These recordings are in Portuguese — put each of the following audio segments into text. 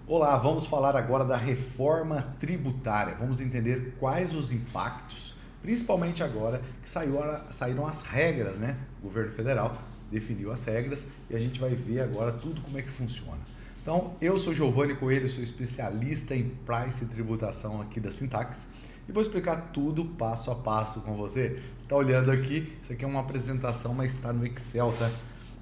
Olá, vamos falar agora da reforma tributária. Vamos entender quais os impactos, principalmente agora que saíram as regras, né? O governo federal definiu as regras e a gente vai ver agora tudo como é que funciona. Então, eu sou Giovanni Coelho, sou especialista em price e tributação aqui da Sintax e vou explicar tudo passo a passo com você. Você está olhando aqui, isso aqui é uma apresentação, mas está no Excel, tá?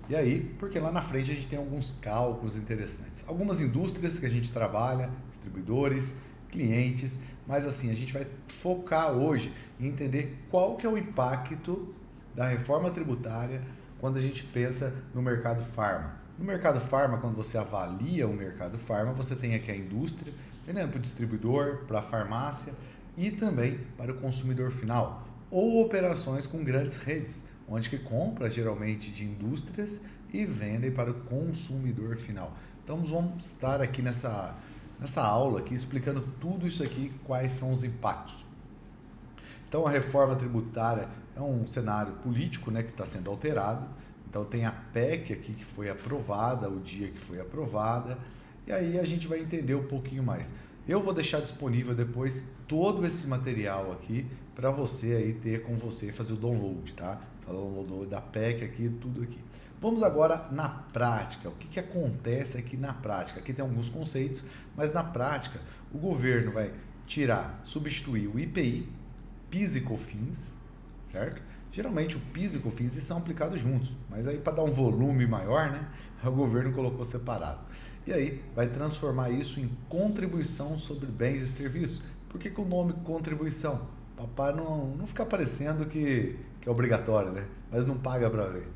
E aí, porque lá na frente a gente tem alguns cálculos interessantes. Algumas indústrias que a gente trabalha, distribuidores, clientes, mas assim, a gente vai focar hoje em entender qual que é o impacto da reforma tributária quando a gente pensa no mercado farma. No mercado farma, quando você avalia o mercado farma, você tem aqui a indústria, vendendo para o distribuidor, para a farmácia e também para o consumidor final, ou operações com grandes redes, onde que compra geralmente de indústrias e vendem para o consumidor final. Então vamos estar aqui nessa aula aqui explicando tudo isso aqui, quais são os impactos. Então a reforma tributária é um cenário político, né, que está sendo alterado. Então tem a PEC aqui que foi aprovada, o dia que foi aprovada, e aí a gente vai entender um pouquinho mais. Eu vou deixar disponível depois todo esse material aqui para você aí ter com você e fazer o download, tá? Falando da PEC aqui, tudo aqui. Vamos agora na prática. O que acontece aqui na prática? Aqui tem alguns conceitos, mas na prática o governo vai substituir o IPI, PIS e COFINS, certo? Geralmente o PIS e o COFINS são aplicados juntos, mas aí para dar um volume maior, né? O governo colocou separado. E aí vai transformar isso em contribuição sobre bens e serviços. Por que o nome contribuição? Papai não fica parecendo que é obrigatório, né? Mas não paga para ver.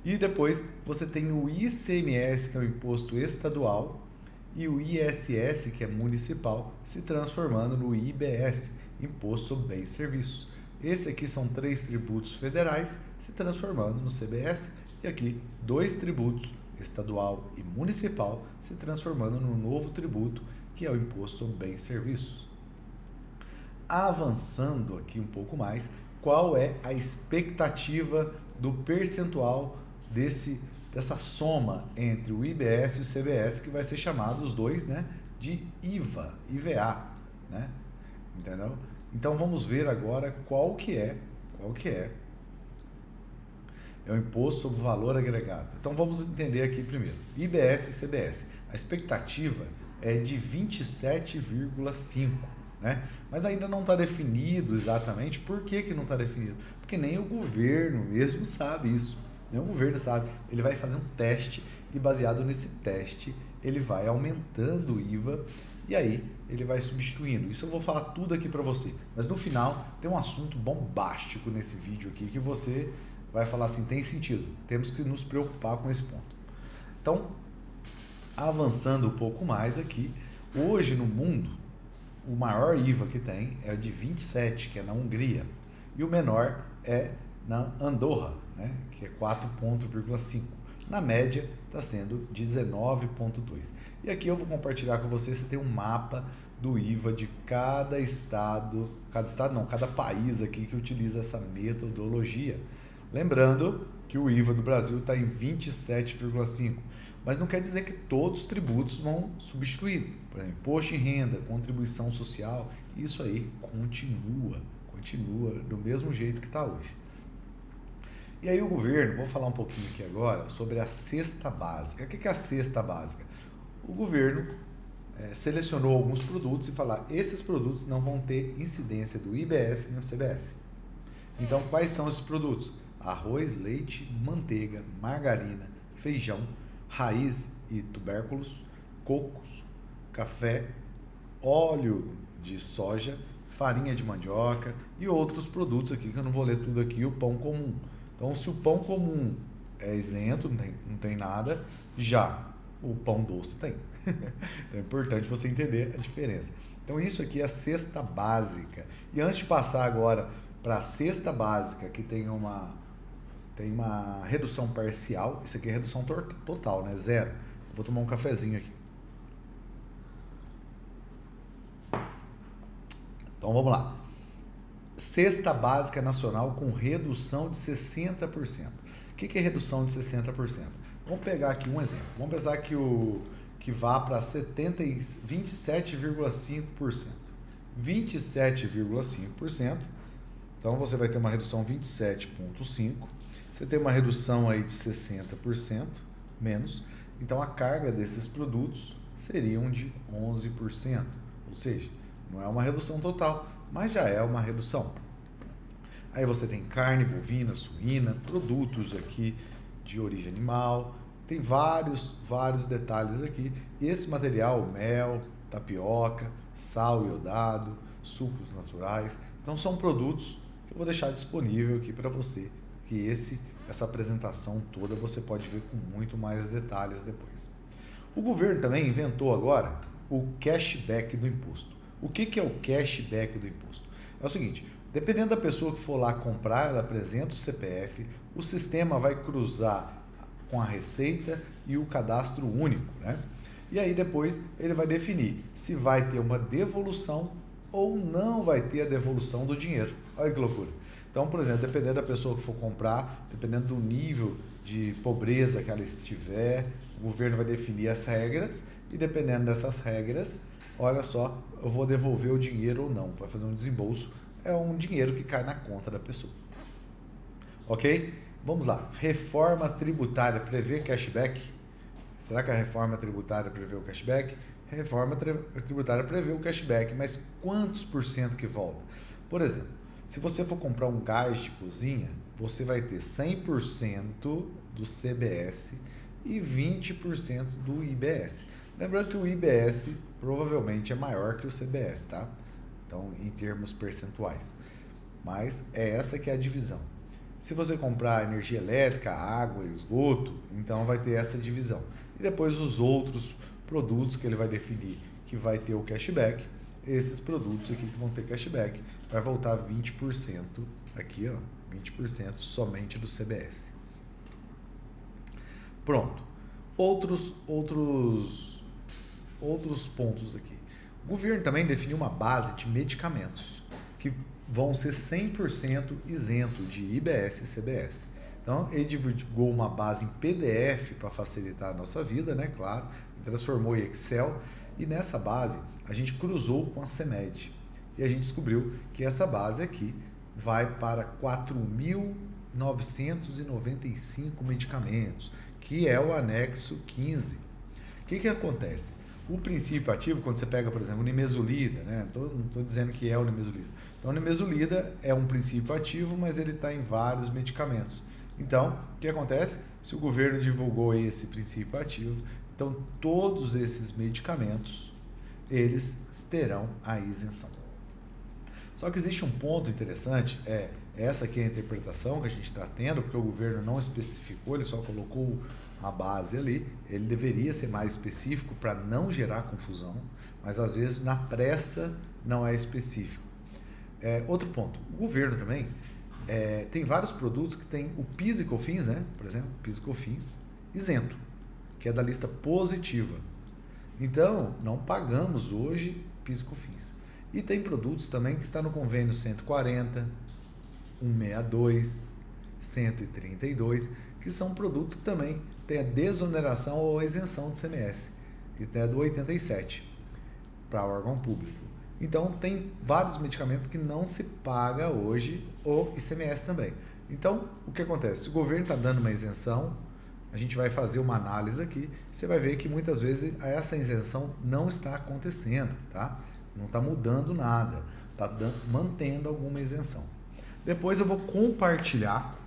E depois você tem o ICMS, que é o imposto estadual, e o ISS, que é municipal, se transformando no IBS, Imposto sobre Bens e Serviços. Esse aqui são 3 tributos federais se transformando no CBS, e aqui 2 tributos, estadual e municipal, se transformando no novo tributo, que é o Imposto sobre Bens e Serviços. Avançando aqui um pouco mais, qual é a expectativa do percentual dessa soma entre o IBS e o CBS, que vai ser chamado os dois, né, de IVA, né? Entendeu? Então vamos ver agora qual que é o imposto sobre valor agregado. Então vamos entender aqui primeiro, IBS e CBS. A expectativa é de 27,5%. Né? Mas ainda não está definido exatamente. Por que não está definido? Porque nem o governo mesmo sabe isso. Nem o governo sabe. Ele vai fazer um teste e baseado nesse teste ele vai aumentando o IVA e aí ele vai substituindo. Isso eu vou falar tudo aqui para você. Mas no final tem um assunto bombástico nesse vídeo aqui que você vai falar assim, tem sentido. Temos que nos preocupar com esse ponto. Então, avançando um pouco mais aqui, hoje no mundo o maior IVA que tem é o de 27, que é na Hungria, e o menor é na Andorra, né, que é 4,5. Na média está sendo 19,2. E aqui eu vou compartilhar com você tem um mapa do IVA de cada país aqui que utiliza essa metodologia. Lembrando que o IVA do Brasil está em 27,5. Mas não quer dizer que todos os tributos vão substituir. Por exemplo, imposto de renda, contribuição social, isso aí continua do mesmo jeito que está hoje. E aí o governo, vou falar um pouquinho aqui agora sobre a cesta básica. O que é a cesta básica? O governo selecionou alguns produtos e falou, esses produtos não vão ter incidência do IBS nem do CBS. Então, quais são esses produtos? Arroz, leite, manteiga, margarina, feijão, raiz e tubérculos, cocos, café, óleo de soja, farinha de mandioca e outros produtos aqui que eu não vou ler tudo aqui, o pão comum. Então, se o pão comum é isento, não tem nada, já o pão doce tem. Então é importante você entender a diferença. Então isso aqui é a cesta básica. E antes de passar agora para a cesta básica, que tem uma redução parcial, isso aqui é redução total, né? Zero. Vou tomar um cafezinho aqui. Então vamos lá. Cesta básica nacional com redução de 60%. O que é redução de 60%? Vamos pegar aqui um exemplo. Vamos pensar que que vá para 27,5%. 27,5%. Então você vai ter uma redução 27,5%. Você tem uma redução aí de 60% menos. Então a carga desses produtos seriam de 11%. Ou seja, não é uma redução total, mas já é uma redução. Aí você tem carne bovina, suína, produtos aqui de origem animal, tem vários detalhes aqui. E esse material, mel, tapioca, sal iodado, sucos naturais, então são produtos que eu vou deixar disponível aqui para você, que essa apresentação toda você pode ver com muito mais detalhes depois. O governo também inventou agora o cashback do imposto. O que é o cashback do imposto? É o seguinte, dependendo da pessoa que for lá comprar, ela apresenta o CPF, o sistema vai cruzar com a Receita e o cadastro único, né? E aí depois ele vai definir se vai ter uma devolução ou não vai ter a devolução do dinheiro. Olha que loucura. Então, por exemplo, dependendo da pessoa que for comprar, dependendo do nível de pobreza que ela estiver, o governo vai definir as regras e dependendo dessas regras, olha só, eu vou devolver o dinheiro ou não, vai fazer um desembolso, é um dinheiro que cai na conta da pessoa. Ok? Vamos lá. Reforma tributária prevê cashback? Será que a reforma tributária prevê o cashback? Reforma tributária prevê o cashback, mas quantos por cento que volta? Por exemplo, se você for comprar um gás de cozinha, você vai ter 100% do CBS e 20% do IBS. Lembrando que o IBS provavelmente é maior que o CBS, tá? Então, em termos percentuais. Mas é essa que é a divisão. Se você comprar energia elétrica, água, esgoto, então vai ter essa divisão. E depois os outros produtos que ele vai definir que vai ter o cashback, esses produtos aqui que vão ter cashback, vai voltar 20% aqui, ó, 20% somente do CBS. Pronto. Outros pontos aqui. O governo também definiu uma base de medicamentos que vão ser 100% isento de IBS e CBS. Então, ele divulgou uma base em PDF para facilitar a nossa vida, né? Claro, transformou em Excel e nessa base a gente cruzou com a CEMED e a gente descobriu que essa base aqui vai para 4.995 medicamentos, que é o anexo 15. O que acontece? O princípio ativo, quando você pega, por exemplo, o nimesulida, né? Não estou dizendo que é o nimesulida. Então, o nimesulida é um princípio ativo, mas ele está em vários medicamentos. Então, o que acontece? Se o governo divulgou esse princípio ativo, então todos esses medicamentos, eles terão a isenção. Só que existe um ponto interessante, essa aqui é a interpretação que a gente está tendo, porque o governo não especificou, ele só colocou a base ali, ele deveria ser mais específico para não gerar confusão, mas às vezes na pressa não é específico. Outro ponto, o governo também tem vários produtos que tem o PIS e COFINS, né? Por exemplo, PIS e COFINS isento, que é da lista positiva. Então, não pagamos hoje PIS e COFINS. E tem produtos também que está no convênio 140, 162, 132, que são produtos que também têm a desoneração ou a isenção de CMS, que é do 87 para órgão público. Então, tem vários medicamentos que não se paga hoje o ICMS também. Então, o que acontece? Se o governo está dando uma isenção, a gente vai fazer uma análise aqui, você vai ver que muitas vezes essa isenção não está acontecendo, tá? Não está mudando nada, está mantendo alguma isenção. Depois eu vou compartilhar,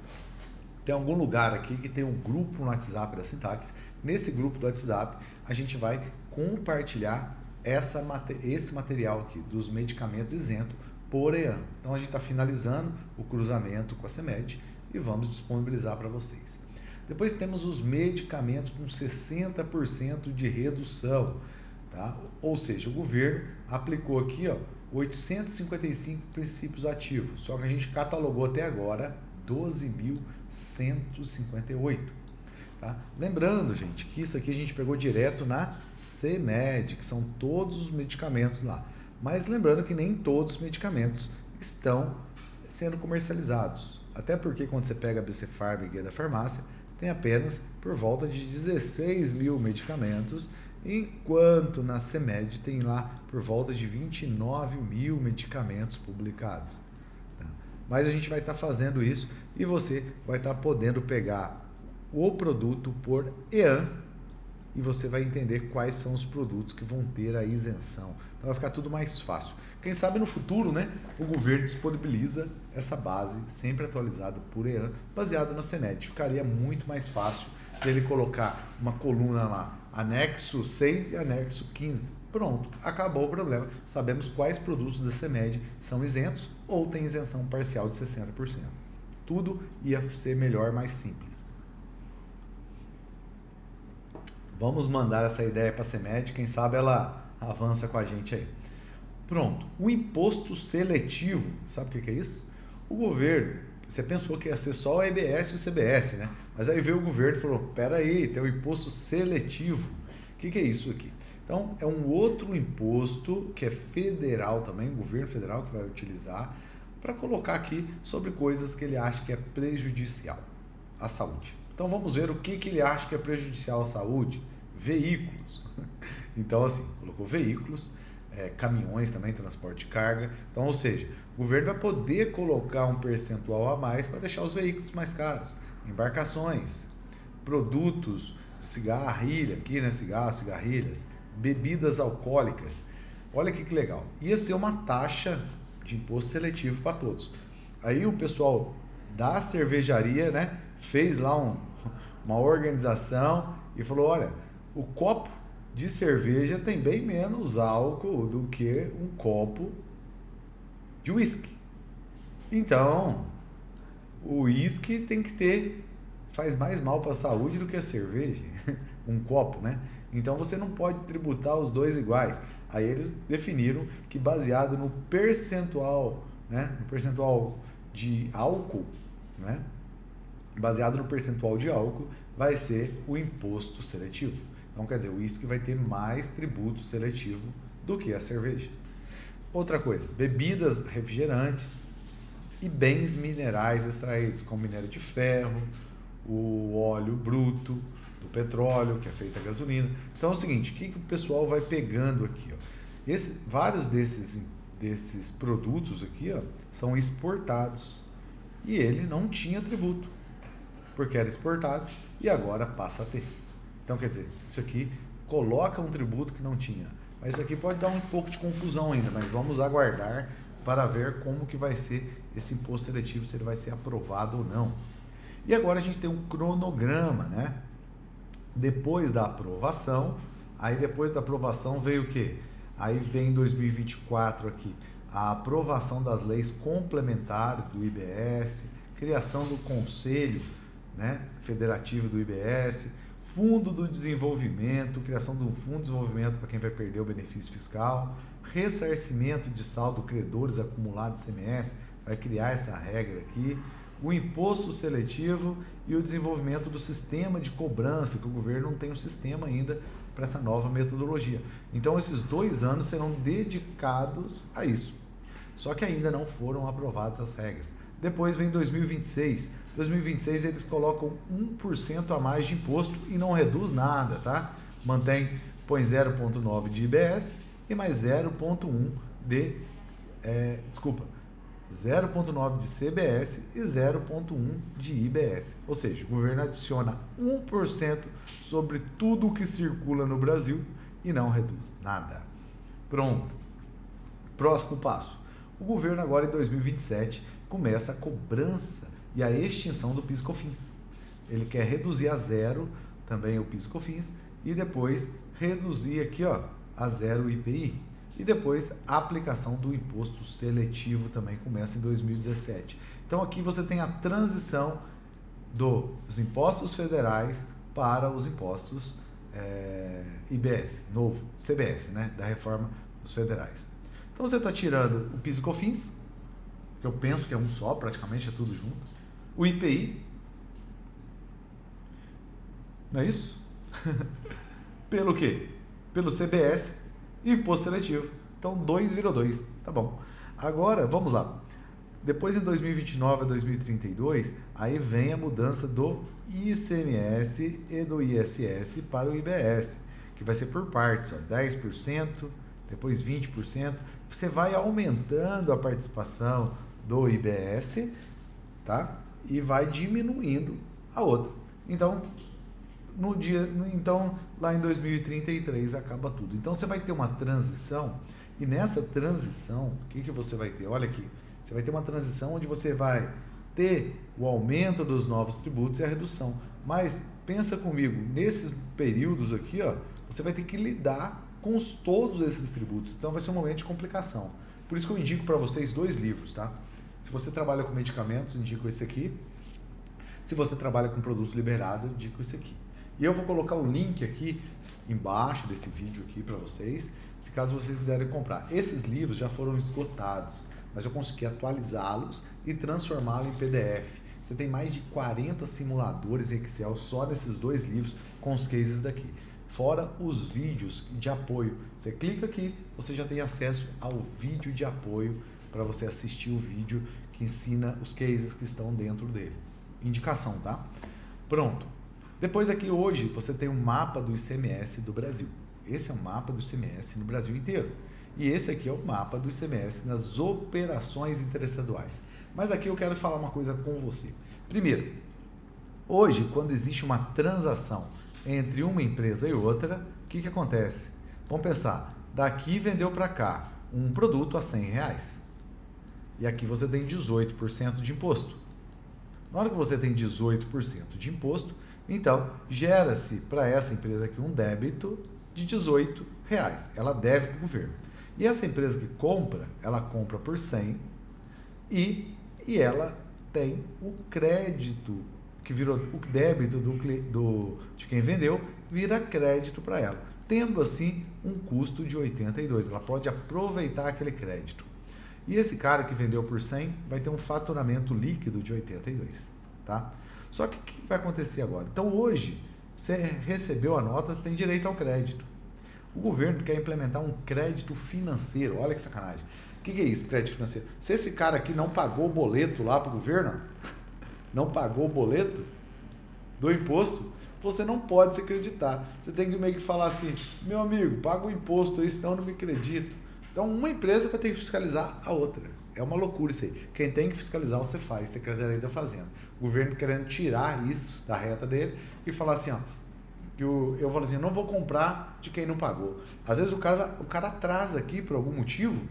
tem algum lugar aqui que tem um grupo no WhatsApp da Sintaxe. Nesse grupo do WhatsApp, a gente vai compartilhar esse material aqui dos medicamentos isentos por EAN. Então a gente está finalizando o cruzamento com a CEMED e vamos disponibilizar para vocês. Depois temos os medicamentos com 60% de redução, tá? Ou seja, o governo aplicou aqui 855 princípios ativos, só que a gente catalogou até agora 12.158. Tá? Lembrando, gente, que isso aqui a gente pegou direto na CEMED, que são todos os medicamentos lá. Mas lembrando que nem todos os medicamentos estão sendo comercializados. Até porque quando você pega a BC Farm e Guia da Farmácia, tem apenas por volta de 16 mil medicamentos enquanto na CEMED tem lá por volta de 29 mil medicamentos publicados. Tá? Mas a gente vai estar fazendo isso e você vai estar podendo pegar o produto por EAN e você vai entender quais são os produtos que vão ter a isenção. Então vai ficar tudo mais fácil. Quem sabe no futuro, né, o governo disponibiliza essa base sempre atualizada por EAN, baseado na CEMED. Ficaria muito mais fácil ele colocar uma coluna lá, anexo 6 e anexo 15. Pronto, acabou o problema. Sabemos quais produtos da CEMED são isentos ou têm isenção parcial de 60%. Tudo ia ser melhor, mais simples. Vamos mandar essa ideia para a CEMED, quem sabe ela avança com a gente aí. Pronto, o imposto seletivo, sabe o que é isso? O governo, você pensou que ia ser só o IBS e o CBS, né? Mas aí veio o governo e falou, peraí, tem o imposto seletivo. O que é isso aqui? Então, é um outro imposto que é federal também, o governo federal que vai utilizar, para colocar aqui sobre coisas que ele acha que é prejudicial à saúde. Então, vamos ver o que ele acha que é prejudicial à saúde. Veículos. Então, assim, colocou veículos, caminhões também, transporte de carga. Então, ou seja, o governo vai poder colocar um percentual a mais para deixar os veículos mais caros. Embarcações, produtos, cigarrilha, aqui, né? Cigarros, cigarrilhas, bebidas alcoólicas. Olha aqui que legal. Ia ser uma taxa de imposto seletivo para todos. Aí o pessoal da cervejaria, né, fez lá uma organização e falou, olha, o copo de cerveja tem bem menos álcool do que um copo de uísque. Então, o uísque tem que ter, faz mais mal para a saúde do que a cerveja, um copo, né? Então você não pode tributar os dois iguais. Aí eles definiram que baseado no percentual, né, no percentual de álcool, né, baseado no percentual de álcool, vai ser o imposto seletivo. Então, quer dizer, o uísque vai ter mais tributo seletivo do que a cerveja. Outra coisa, bebidas refrigerantes e bens minerais extraídos, como minério de ferro, o óleo bruto do petróleo, que é feita a gasolina. Então é o seguinte, o que o pessoal vai pegando aqui? Ó? Vários desses produtos aqui, ó, são exportados e ele não tinha tributo, porque era exportado e agora passa a ter. Então, quer dizer, isso aqui coloca um tributo que não tinha. Mas isso aqui pode dar um pouco de confusão ainda, mas vamos aguardar para ver como que vai ser esse imposto seletivo, se ele vai ser aprovado ou não. E agora a gente tem um cronograma, né? Depois da aprovação, aí depois da aprovação veio o quê? Aí vem em 2024 aqui, a aprovação das leis complementares do IBS, criação do Conselho, né, Federativo do IBS, Fundo do Desenvolvimento, criação de um Fundo de Desenvolvimento para quem vai perder o benefício fiscal, ressarcimento de saldo credores acumulado de ICMS, vai criar essa regra aqui, o imposto seletivo e o desenvolvimento do sistema de cobrança, que o governo não tem um sistema ainda para essa nova metodologia. Então, esses 2 anos serão dedicados a isso. Só que ainda não foram aprovadas as regras. Depois vem 2026. 2026 eles colocam 1% a mais de imposto e não reduz nada, tá? Põe 0,9 de IBS e mais 0,1 de... 0,9 de CBS e 0,1 de IBS. Ou seja, o governo adiciona 1% sobre tudo o que circula no Brasil e não reduz nada. Pronto. Próximo passo. O governo agora em 2027 começa a cobrança e a extinção do PIS/COFINS. Ele quer reduzir a zero também o PIS/COFINS e depois reduzir aqui, ó, a zero o IPI. E depois a aplicação do imposto seletivo também começa em 2017. Então aqui você tem a transição dos impostos federais para os impostos IBS, novo, CBS, né, da reforma dos federais. Então você está tirando o PIS e COFINS, que eu penso que é um só, praticamente é tudo junto, o IPI, não é isso? Pelo quê? Pelo CBS e imposto seletivo. Então 2 virou 2, tá bom. Agora, vamos lá. Depois em 2029 a 2032, aí vem a mudança do ICMS e do ISS para o IBS. que vai ser por partes, ó, 10%, depois 20%. Você vai aumentando a participação do IBS, tá? E vai diminuindo a outra. Então, lá em 2033 acaba tudo. Então você vai ter uma transição, e nessa transição, o que você vai ter? Olha aqui, você vai ter uma transição onde você vai ter o aumento dos novos tributos e a redução. Mas pensa comigo, nesses períodos aqui, ó, você vai ter que lidar com todos esses tributos. Então vai ser um momento de complicação. Por isso que eu indico para vocês 2 livros, tá? Se você trabalha com medicamentos, eu indico esse aqui. Se você trabalha com produtos liberados, eu indico esse aqui. E eu vou colocar o link aqui embaixo desse vídeo aqui para vocês, se caso vocês quiserem comprar. Esses livros já foram esgotados, mas eu consegui atualizá-los e transformá-los em PDF. Você tem mais de 40 simuladores em Excel só nesses 2 livros com os cases daqui. Fora os vídeos de apoio. Você clica aqui, você já tem acesso ao vídeo de apoio para você assistir o vídeo que ensina os cases que estão dentro dele. Indicação, tá? Pronto. Depois aqui hoje você tem um mapa do ICMS do Brasil. Esse é o mapa do ICMS no Brasil inteiro. E esse aqui é o mapa do ICMS nas operações interestaduais. Mas aqui eu quero falar uma coisa com você. Primeiro, hoje quando existe uma transação entre uma empresa e outra, o que acontece? Vamos pensar, daqui vendeu para cá um produto a R$100. E aqui você tem 18% de imposto. Na hora que você tem 18% de imposto, então gera-se para essa empresa aqui um débito de R$18. Ela deve para o governo. E essa empresa que compra, ela compra por 100 e ela tem o crédito que virou o débito de quem vendeu, vira crédito para ela, tendo assim um custo de 82. Ela pode aproveitar aquele crédito. E esse cara que vendeu por 100 vai ter um faturamento líquido de 82, tá? Só que o que vai acontecer agora? Então hoje, você recebeu a nota, você tem direito ao crédito. O governo quer implementar um crédito financeiro. Olha que sacanagem. O que é isso, crédito financeiro? Se esse cara aqui não pagou o boleto lá para o governo, não pagou o boleto do imposto, você não pode se acreditar. Você tem que meio que falar assim, meu amigo, paga o imposto aí, senão eu não me acredito. Então, uma empresa vai ter que fiscalizar a outra. É uma loucura isso aí. Quem tem que fiscalizar, você faz. Secretaria da Fazenda. O governo querendo tirar isso da reta dele e falar assim, ó, eu falo assim, eu não vou comprar de quem não pagou. Às vezes o cara atrasa aqui por algum motivo,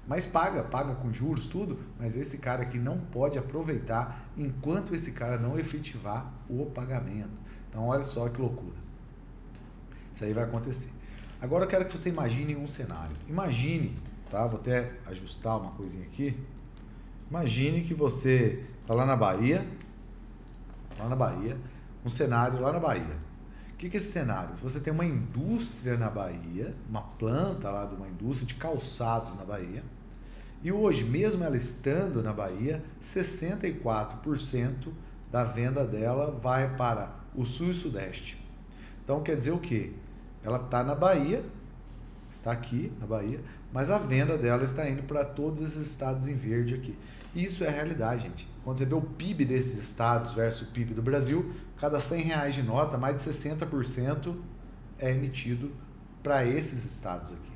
mas paga com juros, tudo, mas esse cara aqui não pode aproveitar enquanto esse cara não efetivar o pagamento. Então, olha só que loucura. Isso aí vai acontecer. Agora eu quero que você imagine um cenário. Imagine, tá? Vou até ajustar uma coisinha aqui. Imagine que você está lá na Bahia, um cenário lá na Bahia. O que é esse cenário? Você tem uma indústria na Bahia, uma planta lá de uma indústria de calçados na Bahia, e hoje, mesmo ela estando na Bahia, 64% da venda dela vai para o Sul e Sudeste. Então quer dizer o quê? Ela está na Bahia, está aqui na Bahia, mas a venda dela está indo para todos esses estados em verde aqui. Isso é a realidade, gente. Quando você vê o PIB desses estados versus o PIB do Brasil, cada R$100 de nota, mais de 60% é emitido para esses estados aqui.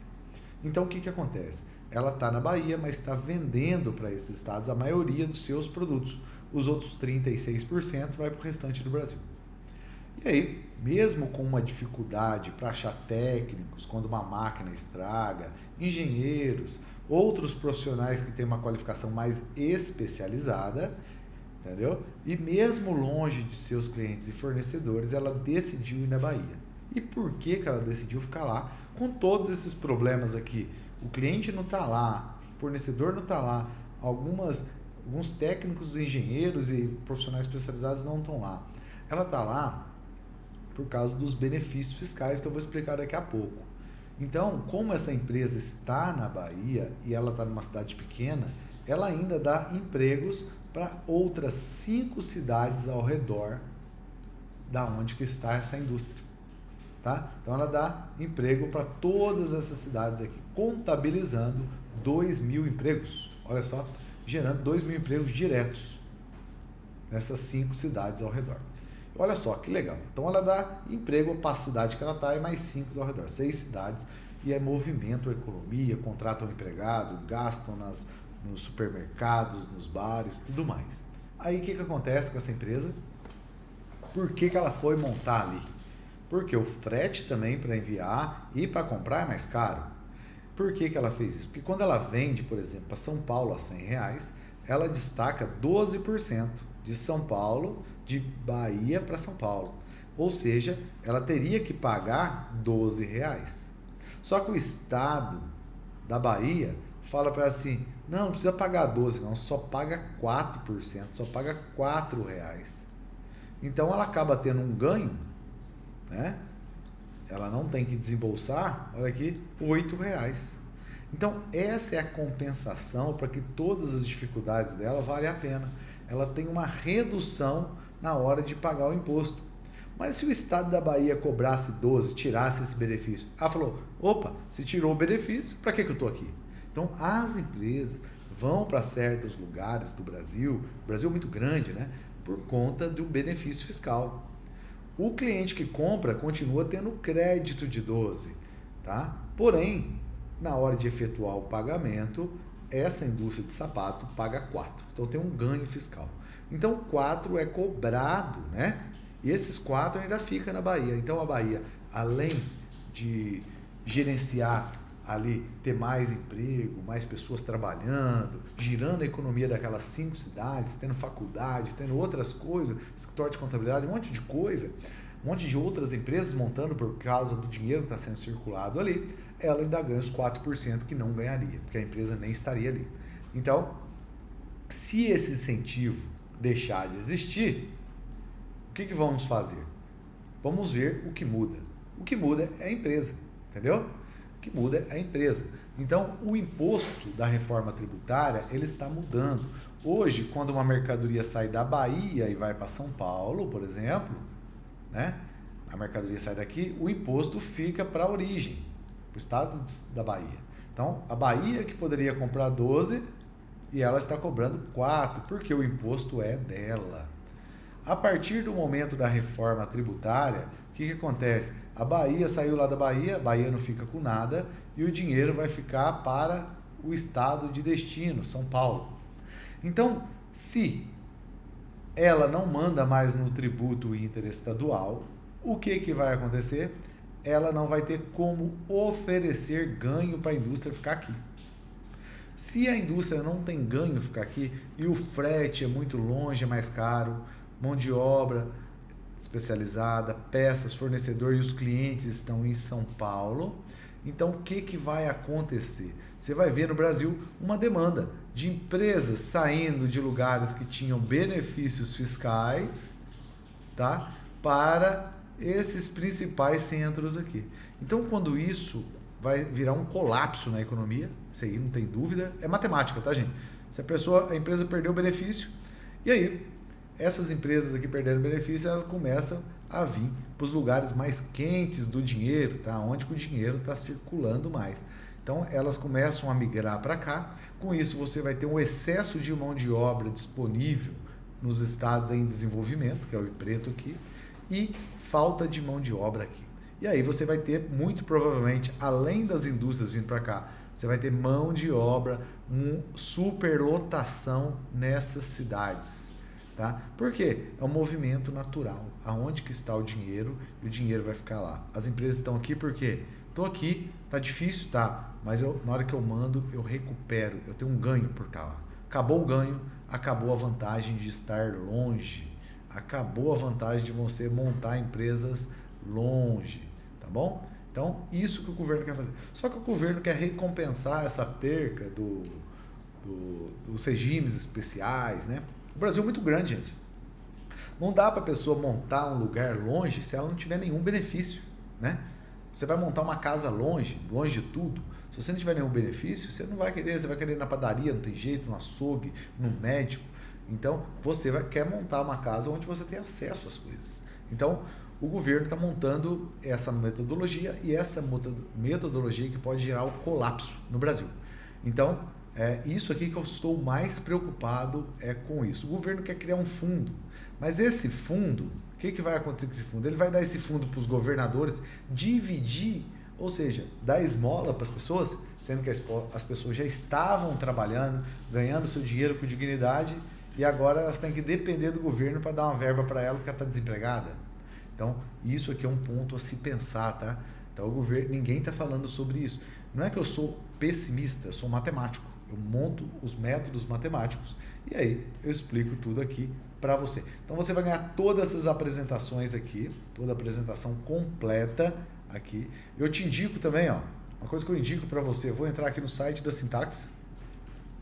Então o que acontece? Ela está na Bahia, mas está vendendo para esses estados a maioria dos seus produtos. Os outros 36% vai para o restante do Brasil. E aí, mesmo com uma dificuldade para achar técnicos, quando uma máquina estraga, engenheiros, outros profissionais que têm uma qualificação mais especializada, entendeu? E mesmo longe de seus clientes e fornecedores, ela decidiu ir na Bahia. E por que ela decidiu ficar lá? Com todos esses problemas aqui. O cliente não está lá, o fornecedor não está lá, alguns técnicos, engenheiros e profissionais especializados não estão lá. Ela está lá por causa dos benefícios fiscais que eu vou explicar daqui a pouco. Então, como essa empresa está na Bahia e ela está numa cidade pequena, ela ainda dá empregos para outras 5 cidades ao redor da onde que está essa indústria. Tá? Então ela dá emprego para todas essas cidades aqui, contabilizando 2.000 empregos. Olha só, gerando 2.000 empregos diretos nessas 5 cidades ao redor. Olha só que legal. Então ela dá emprego para a cidade que ela está e mais 5 ao redor, 6 cidades, e aí movimentam a economia, contratam um empregado, gastam nos supermercados, nos bares, tudo mais. Aí o que acontece com essa empresa? Por que ela foi montar ali? Porque o frete também para enviar e para comprar é mais caro. Por que ela fez isso? Porque quando ela vende, por exemplo, para São Paulo a R$ 100, ela destaca 12% de São Paulo, de Bahia para São Paulo. Ou seja, ela teria que pagar R$ 12. Só que o estado da Bahia fala para ela assim, não precisa pagar 12 não, só paga 4%, só paga R$ 4. Então ela acaba tendo um ganho, né? Ela não tem que desembolsar, olha aqui, R$ 8. Então essa é a compensação para que todas as dificuldades dela valem a pena. Ela tem uma redução na hora de pagar o imposto. Mas se o estado da Bahia cobrasse 12, tirasse esse benefício, ela falou, opa, se tirou o benefício, para que eu estou aqui? Então as empresas vão para certos lugares do Brasil, o Brasil é muito grande, né? Por conta do benefício fiscal. O cliente que compra continua tendo crédito de 12, tá? Porém, na hora de efetuar o pagamento, essa indústria de sapato paga 4. Então tem um ganho fiscal. Então 4 é cobrado, né? E esses 4 ainda ficam na Bahia. Então a Bahia, além de gerenciar ali, ter mais emprego, mais pessoas trabalhando, girando a economia daquelas 5 cidades, tendo faculdade, tendo outras coisas, escritório de contabilidade, um monte de coisa, um monte de outras empresas montando por causa do dinheiro que está sendo circulado ali, ela ainda ganha os 4% que não ganharia, porque a empresa nem estaria ali. Então, se esse incentivo deixar de existir, o que vamos fazer? Vamos ver o que muda. O que muda é a empresa, entendeu? O que muda é a empresa. Então, o imposto da reforma tributária, ele está mudando. Hoje, quando uma mercadoria sai da Bahia e vai para São Paulo, por exemplo, né? A mercadoria sai daqui, o imposto fica para a origem, para o estado da Bahia. Então, a Bahia que poderia comprar 12 e ela está cobrando 4, porque o imposto é dela. A partir do momento da reforma tributária, o que acontece? A Bahia saiu lá da Bahia, a Bahia não fica com nada e o dinheiro vai ficar para o estado de destino, São Paulo. Então, se ela não manda mais no tributo interestadual, o que vai acontecer? Ela não vai ter como oferecer ganho para a indústria ficar aqui. Se a indústria não tem ganho ficar aqui e o frete é muito longe, é mais caro, mão de obra especializada, peças, fornecedor e os clientes estão em São Paulo, então o que vai acontecer? Você vai ver no Brasil uma demanda de empresas saindo de lugares que tinham benefícios fiscais, tá? Para esses principais centros aqui. Então, quando isso vai virar um colapso na economia, isso aí não tem dúvida, é matemática, tá, gente? Se a empresa perdeu o benefício, e aí essas empresas aqui perdendo benefício, elas começam a vir para os lugares mais quentes do dinheiro, tá? Onde que o dinheiro está circulando mais. Então, elas começam a migrar para cá. Com isso, você vai ter um excesso de mão de obra disponível nos estados em desenvolvimento, que é o preto aqui, e falta de mão de obra aqui. E aí você vai ter, muito provavelmente, além das indústrias vindo para cá, você vai ter mão de obra, superlotação nessas cidades. Tá? Por quê? É um movimento natural. Aonde que está o dinheiro e o dinheiro vai ficar lá. As empresas estão aqui porque estou aqui, tá difícil, tá? Mas na hora que eu mando, eu recupero, eu tenho um ganho por estar lá. Acabou o ganho, acabou a vantagem de estar longe, acabou a vantagem de você montar empresas longe, tá bom? Então, isso que o governo quer fazer. Só que o governo quer recompensar essa perca dos regimes especiais, né? O Brasil é muito grande, gente. Não dá para a pessoa montar um lugar longe se ela não tiver nenhum benefício, né? Você vai montar uma casa longe de tudo. Se você não tiver nenhum benefício, você não vai querer, você vai querer ir na padaria, não tem jeito, no açougue, no médico. Então, quer montar uma casa onde você tem acesso às coisas. Então, o governo está montando essa metodologia e essa metodologia que pode gerar o colapso no Brasil. Então, Isso aqui que eu estou mais preocupado com isso. O governo quer criar um fundo, mas esse fundo, o que vai acontecer com esse fundo? Ele vai dar esse fundo para os governadores dividir, ou seja, dar esmola para as pessoas, sendo que as pessoas já estavam trabalhando, ganhando seu dinheiro com dignidade, e agora elas têm que depender do governo para dar uma verba para ela porque ela está desempregada. Então, isso aqui é um ponto a se pensar, tá? Então, o governo, ninguém está falando sobre isso. Não é que eu sou pessimista, eu sou matemático. Eu monto os métodos matemáticos e aí eu explico tudo aqui para você. Então, você vai ganhar todas essas apresentações aqui, toda a apresentação completa aqui. Eu te indico também, ó, uma coisa que eu indico para você, eu vou entrar aqui no site da Sintaxe,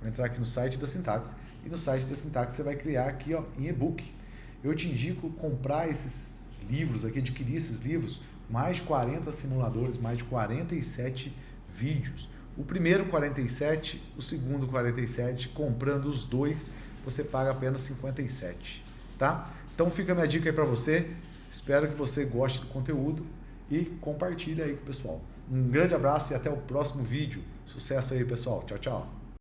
e no site da Sintaxe você vai criar aqui, ó, em e-book. Eu te indico comprar esses livros aqui, adquirir esses livros, mais de 40 simuladores, mais de 47 vídeos. O primeiro 47, o segundo 47, comprando os dois, você paga apenas 57, tá? Então fica a minha dica aí para você, espero que você goste do conteúdo e compartilhe aí com o pessoal. Um grande abraço e até o próximo vídeo. Sucesso aí, pessoal. Tchau, tchau.